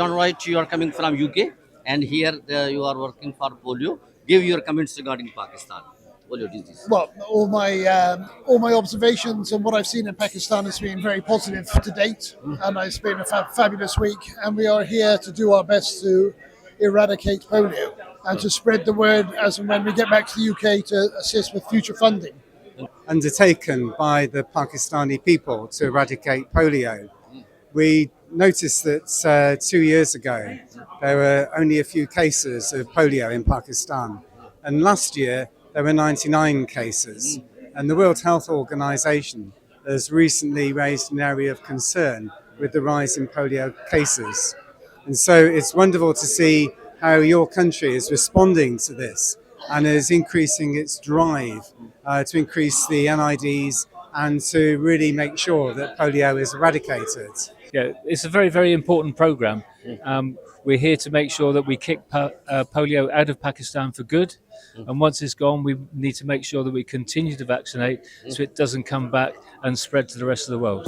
John Wright, you are coming from UK, and here you are working for polio. Give your comments regarding Pakistan polio disease. Well, all my observations and what I've seen in Pakistan has been very positive to date, and it's been a fabulous week. And we are here to do our best to eradicate polio and to spread the word as and when we get back to the UK to assist with future funding. Undertaken by the Pakistani people to eradicate polio. We noticed that 2 years ago there were only a few cases of polio in Pakistan, and last year there were 99 cases. And the World Health Organization has recently raised an area of concern with the rise in polio cases. And so it's wonderful to see how your country is responding to this and is increasing its drive to increase the NIDs and to really make sure that polio is eradicated. Yeah, it's a very, very important program. We're here to make sure that we kick polio out of Pakistan for good. And once it's gone, we need to make sure that we continue to vaccinate so it doesn't come back and spread to the rest of the world.